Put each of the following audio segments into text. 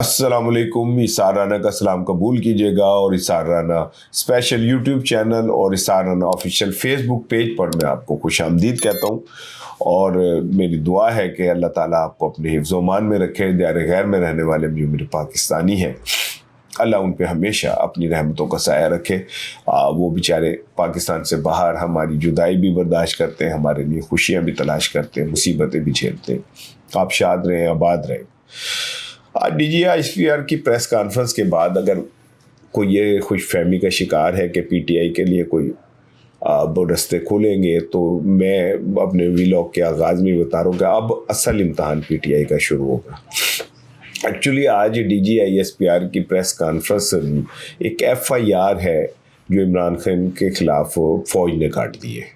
अस्सलाम वालेकुम। इसार राना का सलाम कबूल कीजिएगा और इसार राना स्पेशल यूट्यूब चैनल और इसार राना ऑफिशियल फेसबुक पेज पर मैं आपको खुश आमदीद कहता हूँ। और मेरी दुआ है कि अल्लाह ताला आपको अपने हिफ्ज़-ओ-मान में रखे। दायर गैर में रहने वाले जो मेरे पाकिस्तानी हैं, अल्लाह उन पे हमेशा अपनी रहमतों का साया रखे। वो बेचारे पाकिस्तान से बाहर हमारी जुदाई भी बर्दाश्त करते हैं, हमारे लिए खुशियाँ भी तलाश करते हैं, मुसीबतें भी झेलते हैं। आप शाद रहें, आबाद रहें। आज DGI-ISPR की प्रेस कॉन्फ्रेंस के बाद अगर कोई ये खुशफहमी का शिकार है कि PTI के लिए कोई रस्ते खुलेंगे, तो मैं अपने व्लॉग के आगाज़ में बता रहा हूँ कि अब असल इम्तहान PTI का शुरू होगा। एक्चुअली आज DGI-ISPR की प्रेस कॉन्फ्रेंस एक FIR है जो इमरान खान के ख़िलाफ़ फ़ौज ने काट दी है,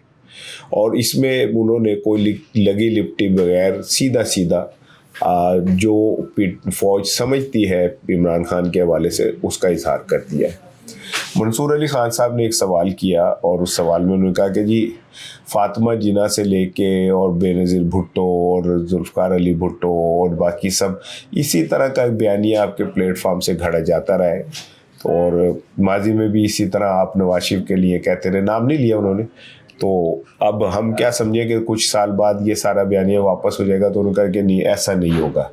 और इसमें उन्होंने कोई लगी लिपटी बगैर सीधा सीधा जो फ़ौज समझती है इमरान खान के हवाले से उसका इजहार कर दिया है। मंसूर अली ख़ान साहब ने एक सवाल किया और उस सवाल में उन्होंने कहा कि जी फ़ातिमा जिन्ना से लेके और बेनज़ीर भुट्टो और जुल्फ़िकार अली भुट्टो और बाकी सब इसी तरह का बयानिया आपके प्लेटफार्म से घड़ा जाता रहा है, और माजी में भी इसी तरह आप नवाज शरीफ के लिए कहते रहे, नाम नहीं लिया उन्होंने। तो अब हम क्या समझें कि कुछ साल बाद ये सारा बयानिया वापस हो जाएगा, तो उन्होंने कहा कि नहीं, ऐसा नहीं होगा।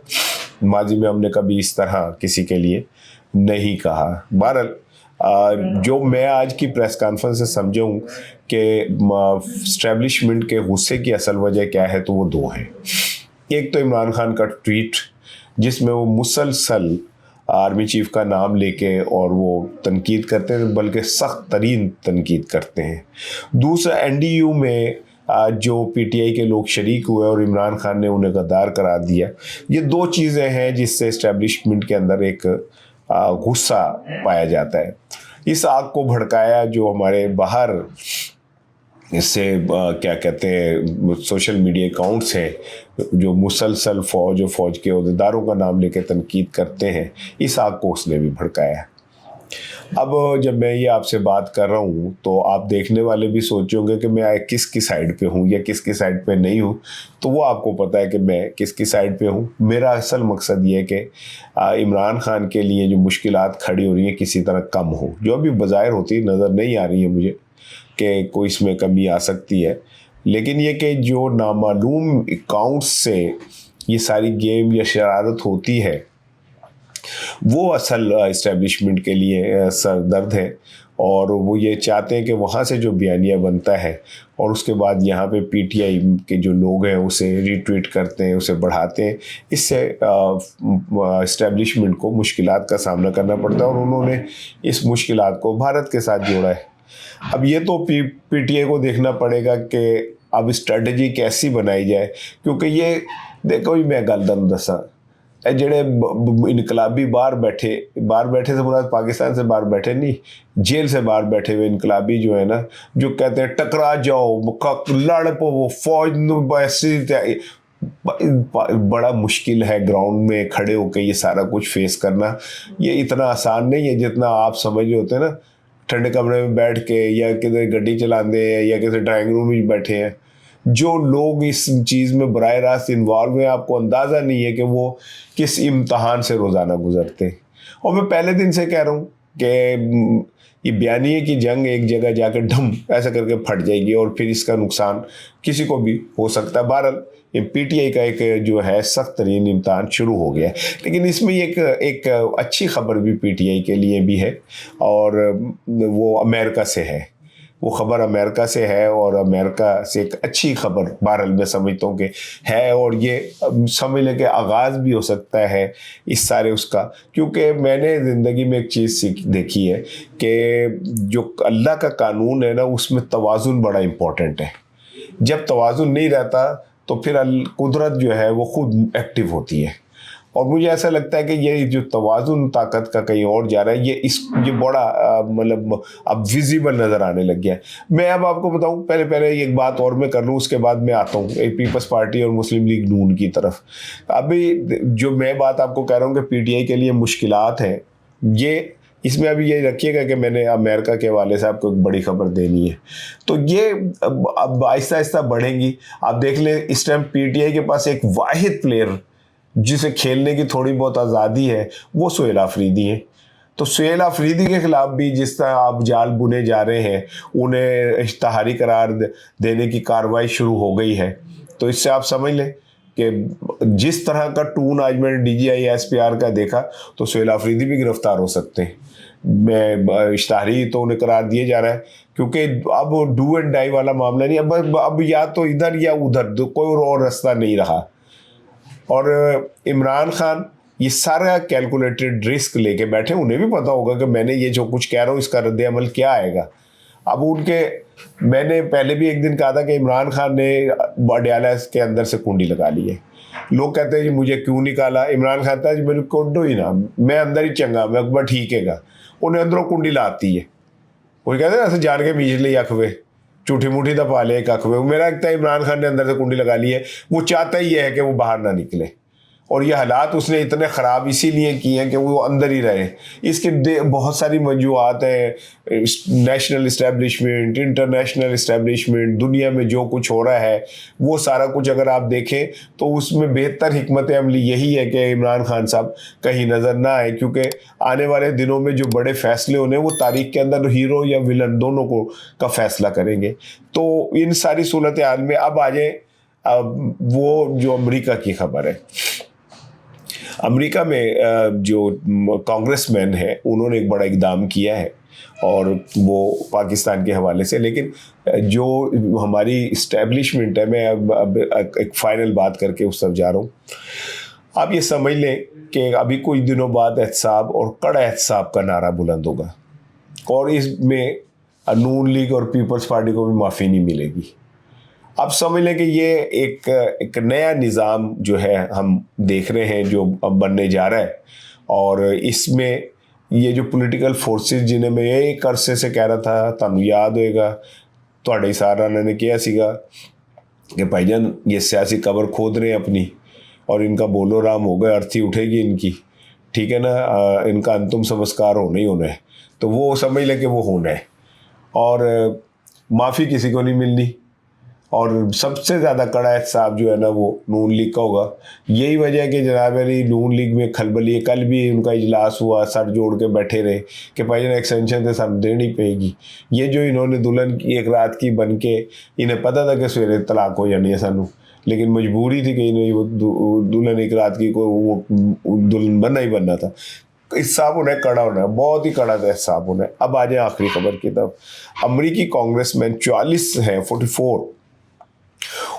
माजी में हमने कभी इस तरह किसी के लिए नहीं कहा। बहरहाल जो मैं आज की प्रेस कॉन्फ्रेंस से समझा हूँ कि इस्टेब्लिशमेंट के गुस्से की असल वजह क्या है, तो वो दो हैं। एक तो इमरान खान का ट्वीट जिसमें वो मुसलसल आर्मी चीफ का नाम लेके और वो तनकीद करते हैं, बल्कि सख्त तरीन तनकीद करते हैं। दूसरा, NDU में जो PTI के लोग शरीक हुए और इमरान खान ने उन्हें गद्दार करार दिया। ये दो चीज़ें हैं जिससे इस्टेब्लिशमेंट के अंदर एक गुस्सा पाया जाता है। इस आग को भड़काया जो हमारे बाहर इससे क्या कहते हैं सोशल मीडिया अकाउंट्स हैं जो मुसलसल फ़ौज और फ़ौज के अहदेदारों का नाम लेकर तनकीद करते हैं, इस आग को उसने भी भड़काया। अब जब मैं ये आपसे बात कर रहा हूँ तो आप देखने वाले भी सोचोगे कि मैं किसकी साइड पे हूँ या किसकी साइड पे नहीं हूँ, तो वो आपको पता है कि मैं किसकी साइड पे हूँ। मेरा असल मकसद ये है कि इमरान खान के लिए जो मुश्किलात खड़ी हो रही हैं किसी तरह कम हो, जो अभी बज़ाहिर होती नज़र नहीं आ रही है मुझे कि कोई इसमें कमी आ सकती है, लेकिन ये कि जो नामालूम अकाउंट्स से ये सारी गेम या शरारत होती है वो असल इस्टेब्लिशमेंट के लिए सरदर्द है। और वो ये चाहते हैं कि वहाँ से जो बयानिया बनता है और उसके बाद यहाँ पे PTI के जो लोग हैं उसे रीट्वीट करते हैं, उसे बढ़ाते हैं, इससे इस्टेब्लिशमेंट को मुश्किलात का सामना करना पड़ता है, और उन्होंने इस मुश्किलात को भारत के साथ जोड़ा है। अब ये तो PTI को देखना पड़ेगा कि अब स्ट्रेटजी कैसी बनाई जाए, क्योंकि ये देखो ही मैं गल तुहानूं दसां, जेड़े इनकलाबी बाहर बैठे से मुराद पाकिस्तान से बाहर बैठे नहीं, जेल से बाहर बैठे हुए इनकलाबी जो है ना, जो कहते हैं टकरा जाओ, लड़ पो, फौज बड़ा मुश्किल है ग्राउंड में खड़े होकर ये सारा कुछ फेस करना। ये इतना आसान नहीं है जितना आप समझ रहे होते हैं ना, ठंडे कमरे में बैठ के या किसी गड्डी चलाते हैं या किसी ड्राइंग रूम में बैठे हैं। जो लोग इस चीज़ में बराह रास्त इन्वॉल्व हैं, आपको अंदाज़ा नहीं है कि वो किस इम्तहान से रोज़ाना गुजरते हैं। और मैं पहले दिन से कह रहा हूँ कि ये बयानिए की जंग एक जगह जाकर ढम ऐसा करके फट जाएगी और फिर इसका नुकसान किसी को भी हो सकता है। बहरहाल PTI का एक जो है सख्त तरीन इम्तहान शुरू हो गया है, लेकिन इसमें एक अच्छी खबर भी PTI के लिए भी है, और वो अमेरिका से है। वो ख़बर अमेरिका से है और अमेरिका से एक अच्छी खबर बहरहाल मैं समझता हूँ कि है, और ये समझ लें कि आगाज़ भी हो सकता है इस सारे उसका, क्योंकि मैंने ज़िंदगी में एक चीज़ देखी है कि जो अल्लाह का कानून है ना, उसमें तवाज़ुन बड़ा इम्पोर्टेंट है। जब तवाज़ुन नहीं रहता तो फिर कुदरत जो है वो खुद एक्टिव होती है, और मुझे ऐसा लगता है कि ये जो तवाज़ुन ताकत का कहीं और जा रहा है, ये बड़ा मतलब अब विजिबल नज़र आने लग गया है। मैं अब आपको बताऊं, पहले एक बात और मैं कर लूँ, उसके बाद मैं आता हूँ पीपल्स पार्टी और मुस्लिम लीग नून की तरफ। अभी जो मैं बात आपको कह रहा हूँ कि PTI के लिए मुश्किलात हैं, ये इसमें अभी ये रखिएगा कि मैंने अमेरिका के हवाले से आपको एक बड़ी खबर देनी है, तो ये अब आहिस्ता आहिस्ता बढ़ेंगी। आप देख लें, इस टाइम PTI के पास एक वाहिद प्लेयर جسے کھیلنے کی تھوڑی بہت آزادی ہے وہ سہیل آفریدی ہیں. تو سہیل آفریدی کے خلاف بھی جس طرح آپ جال بنے جا رہے ہیں, انہیں اشتہاری قرار دینے کی کارروائی شروع ہو گئی ہے. تو اس سے آپ سمجھ لیں کہ جس طرح کا ٹون آج میں نے D G I S P R کا دیکھا تو سہیل آفریدی بھی گرفتار ہو سکتے ہیں. میں اشتہاری تو انہیں قرار دیا جا رہا ہے کیونکہ اب ڈو اینڈ ڈائی والا معاملہ نہیں, اب یا تو ادھر یا ادھر, کوئی اور راستہ نہیں رہا. اور عمران خان یہ سارا کیلکولیٹڈ رسک لے کے بیٹھے, انہیں بھی پتا ہوگا کہ میں نے یہ جو کچھ کہہ رہا ہوں اس کا رد عمل کیا آئے گا. اب میں نے پہلے بھی ایک دن کہا تھا کہ عمران خان نے اڈیالہ کے اندر سے کنڈی لگا لی ہے. لوگ کہتے ہیں جی مجھے کیوں نکالا, عمران خان تھا جی میرے کوڈو ہی نا, میں اندر ہی چنگا, میں اکبر ٹھیک ہے گا, انہیں اندروں کنڈی لاتی ہے. وہ کہتے ہیں ایسے جان کے بیچ لے اکھوے, جھوٹی موٹی دا پالے ایک اکھوے. میرا لگتا ہے عمران خان نے اندر سے کنڈی لگا لی ہے, وہ چاہتا ہی ہے کہ وہ باہر نہ نکلے, اور یہ حالات اس نے اتنے خراب اسی لیے کیے ہیں کہ وہ اندر ہی رہے. اس کے بہت ساری وجوہات ہیں, نیشنل اسٹیبلشمنٹ, انٹرنیشنل اسٹیبلشمنٹ, دنیا میں جو کچھ ہو رہا ہے وہ سارا کچھ اگر آپ دیکھیں تو اس میں بہتر حکمت عملی یہی ہے کہ عمران خان صاحب کہیں نظر نہ آئے, کیونکہ آنے والے دنوں میں جو بڑے فیصلے ہونے وہ تاریخ کے اندر ہیرو یا ولن دونوں کا فیصلہ کریں گے. تو ان ساری صورتحال میں اب آ جائیں وہ جو امریکہ کی خبر ہے. امریکہ میں جو کانگریس مین ہیں انہوں نے ایک بڑا اقدام کیا ہے اور وہ پاکستان کے حوالے سے, لیکن جو ہماری اسٹیبلشمنٹ ہے, میں اب ایک فائنل بات کر کے اس طرف جا رہا ہوں. آپ یہ سمجھ لیں کہ ابھی کچھ دنوں بعد احتساب اور کڑا احتساب کا نعرہ بلند ہوگا, اور اس میں نون لیگ اور پیپلز پارٹی کو بھی معافی نہیں ملے گی. اب سمجھ لیں کہ یہ ایک نیا نظام جو ہے ہم دیکھ رہے ہیں جو اب بننے جا رہا ہے, اور اس میں یہ جو پولیٹیکل فورسز جنہیں میں ایک عرصے سے کہہ رہا تھا, تمہیں یاد ہوئے گا تھوڑے سارا نے کیا سیگا کہ بھائی جان یہ سیاسی قبر کھود رہے ہیں اپنی, اور ان کا بولو رام ہو گئے, ارتھی اٹھے گی ان کی, ٹھیک ہے نا, ان کا انتم سمسکار ہونا ہی ہونا ہے. تو وہ سمجھ لیں کہ وہ ہونا ہے, اور معافی کسی کو نہیں ملنی. اور سب سے زیادہ کڑا احتساب جو ہے نا وہ نون لیگ کا ہوگا. یہی وجہ ہے کہ جناب علی نون لیگ میں کھلبلی ہے, کل بھی ان کا اجلاس ہوا, سر جوڑ کے بیٹھے رہے کہ بھائی جان ایکسٹینشن سے سب دینی پڑے گی. یہ جو انہوں نے دلہن کی ایک رات کی بن کے, انہیں پتہ تھا کہ سویرے طلاق ہو جانی ہے سانو, لیکن مجبوری تھی کہ انہیں وہ دلہن ایک رات کی کو وہ دلہن بننا ہی بننا تھا. احتساب ہونا ہے, کڑا ہونا ہے, بہت ہی کڑا احتساب ہونا ہے. اب آ جائیں آخری خبر کی طرف. امریکی کانگریس مین 44 ہیں, 44,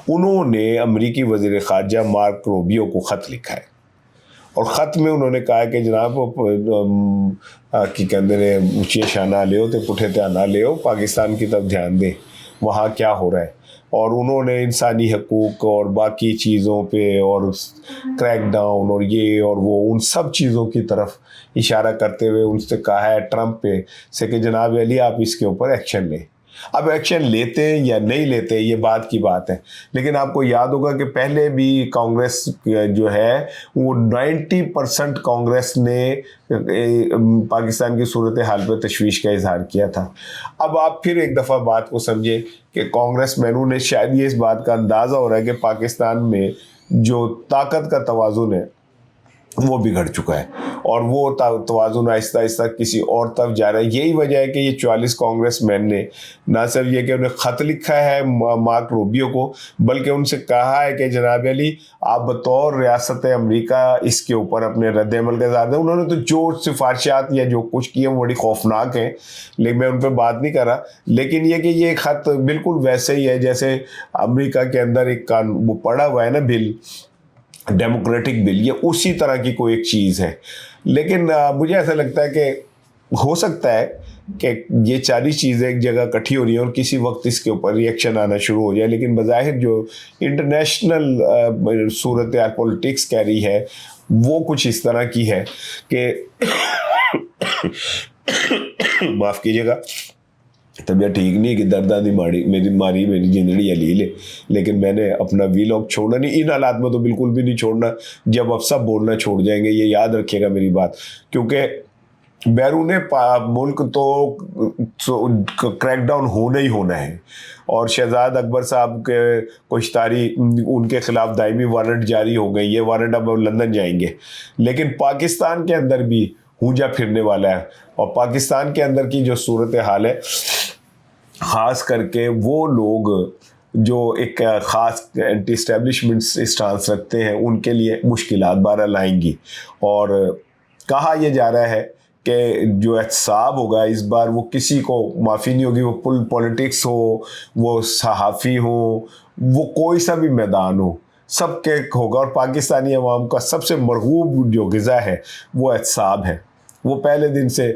انہوں نے امریکی وزیر خارجہ مارک روبیو کو خط لکھا ہے, اور خط میں انہوں نے کہا کہ جناب کی کہتے ہیں اونچی شانہ لے ہو تو پٹھے تھانا لے ہو, پاکستان کی طرف دھیان دیں وہاں کیا ہو رہا ہے. اور انہوں نے انسانی حقوق اور باقی چیزوں پہ اور کریک ڈاؤن اور یہ اور وہ ان سب چیزوں کی طرف اشارہ کرتے ہوئے ان سے کہا ہے ٹرمپ پہ سے کہ جناب علی آپ اس کے اوپر ایکشن لیں. اب ایکشن لیتے یا نہیں لیتے یہ بات کی بات ہے, لیکن آپ کو یاد ہوگا کہ پہلے بھی کانگریس جو ہے وہ 90% کانگریس نے پاکستان کی صورتحال پہ تشویش کا اظہار کیا تھا. اب آپ پھر ایک دفعہ بات کو سمجھیں کہ کانگریس مینوں نے شاید یہ اس بات کا اندازہ ہو رہا ہے کہ پاکستان میں جو طاقت کا توازن ہے وہ بگڑ چکا ہے, اور وہ توازن آہستہ آہستہ کسی اور طرف جا رہا ہے. یہی وجہ ہے کہ یہ 44 کانگریس مین نے نہ صرف یہ کہ انہیں خط لکھا ہے مارک روبیو کو, بلکہ ان سے کہا ہے کہ جناب علی آپ بطور ریاست امریکہ اس کے اوپر اپنے رد عمل کا اظہار دیں. انہوں نے تو جو سفارشات یا جو کچھ کیے وہ بڑی خوفناک ہیں, لیکن میں ان پہ بات نہیں کر رہا. لیکن یہ کہ یہ خط بالکل ویسے ہی ہے جیسے امریکہ کے اندر ایک وہ پڑا ہوا ہے نا بل, ڈیموکریٹک بل, یہ اسی طرح کی کوئی ایک چیز ہے. لیکن مجھے ایسا لگتا ہے کہ ہو سکتا ہے کہ یہ ساری چیزیں ایک جگہ اکٹھی ہو رہی ہیں اور کسی وقت اس کے اوپر ریئیکشن آنا شروع ہو جائے. لیکن بظاہر جو انٹرنیشنل صورتحال پولیٹکس کہہ رہی ہے وہ کچھ اس طرح کی ہے کہ معاف کیجیے گا, طبیعت ٹھیک نہیں کہ درداں میری زندگی علیل ہے, لیکن میں نے اپنا ویلاگ چھوڑنا نہیں, ان حالات میں تو بالکل بھی نہیں چھوڑنا جب اب سب بولنا چھوڑ جائیں گے. یہ یاد رکھیے گا میری بات, کیونکہ बैरून मुल्क तो क्रैक डाउन होना ही होना है, और शहजाद अकबर साहब के कुछ उनके खिलाफ दायमी वारंट जारी हो गई, ये वारंट अब लंदन जाएंगे। लेकिन पाकिस्तान के अंदर भी हूंजा फिरने वाला है, और पाकिस्तान के अंदर की जो सूरत हाल है, ख़ास करके वो लोग जो एक ख़ास एंटी इस्टेब्लिशमेंट स्टांस रखते हैं, उनके लिए मुश्किलात बहरहाल आएंगी। और कहा यह जा रहा है कि जो एहतसाब होगा इस बार वो किसी को माफ़ी नहीं होगी, वो पॉलिटिक्स हो, वो सहाफ़ी हो, वो कोई सा भी मैदान हो, सबके होगा। और पाकिस्तानी अवाम का सबसे मरगूब जो ग़िज़ा है वो एहतसाब है। वो पहले दिन से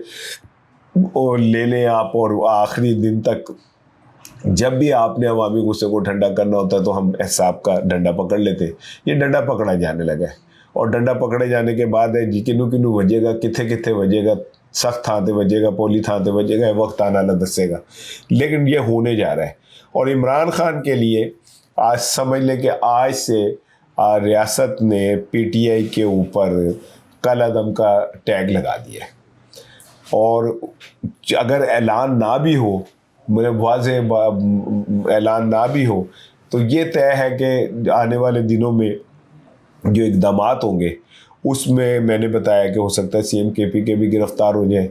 ले लें आप, और आखिरी दिन तक जब भी आपने अवामी गुस्से को ठंडा करना होता है तो हम एहतसाब का डंडा पकड़ लेते। ये डंडा पकड़ा जाने लगा है, और डंडा पकड़े जाने के बाद है जी किनू किनू वजेगा, किथे किथे वजेगा, सख्त थां ते वजेगा, पोली थां ते वजेगा, वक्त आना ला दसेगा। लेकिन ये होने जा रहा है। और इमरान खान के लिए आज समझ लें कि आज से रियासत ने PTI के ऊपर कल अदम का टैग लगा दिया है। और अगर ऐलान ना भी हो, मेरे वाज़ेह ऐलान ना भी हो, तो ये तय है कि आने वाले दिनों में जो इक़दामात होंगे उसमें मैंने बताया कि हो सकता है CM KP के भी गिरफ़्तार हो जाएं,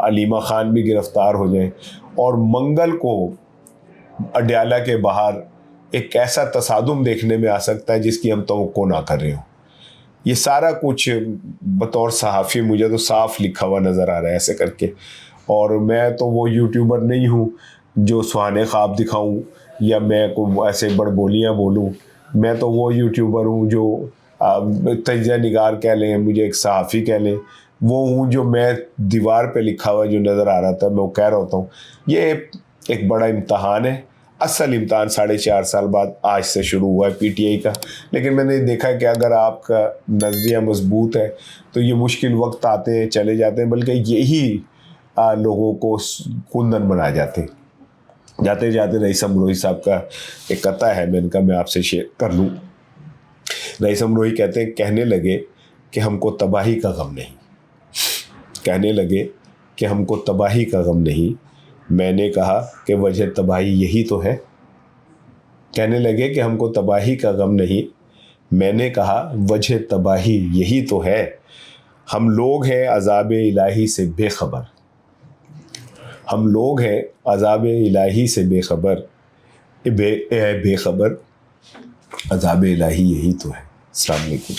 अलीमा ख़ान भी गिरफ़्तार हो जाएं, और मंगल को अडयाला के बाहर एक ऐसा तसादुम देखने में आ सकता है जिसकी हम तवक्को ना कर रहे हो। ये सारा कुछ बतौर सहाफ़ी मुझे तो साफ लिखा हुआ नज़र आ रहा है ऐसे करके। और मैं तो वो यूट्यूबर नहीं हूँ जो सुहाने ख्वाब दिखाऊं या मैं को ऐसे बड़बोलियाँ बोलूं। मैं तो वो यूट्यूबर हूँ जो तजिया निगार कह लें, मुझे एक सहाफ़ी कह लें, वो हूँ जो मैं दीवार पे लिखा हुआ जो नज़र आ रहा था मैं वो कह रहा होता हूँ। ये एक बड़ा इम्तहान है। असल इम्तहान 4.5 साल बाद आज से शुरू हुआ है PTI का। लेकिन मैंने देखा कि अगर आपका नज़रिया मजबूत है तो ये मुश्किल वक्त आते हैं चले जाते हैं, बल्कि यही लोगों को कुंदन बना जाते। जाते जाते रईस अमरोही साहब का एक कथा है, मैंने कहा मैं आपसे शेयर कर लूँ। रईस अमरोही कहते हैं, कहने लगे कि हमको तबाही का गम नहीं, कहने लगे कि हमको तबाही का गम नहीं। मैंने कहा कि वजह तबाही यही तो है। कहने लगे कि हमको तबाही का गम नहीं। मैंने कहा वजह तबाही यही तो है। हम लोग हैं अज़ाब इलाही से बेखबर, हम लोग हैं अज़ाब इलाही से बेखबर, बेखबर, अज़ाब इलाही यही तो है। अस्सलाम वालेकुम।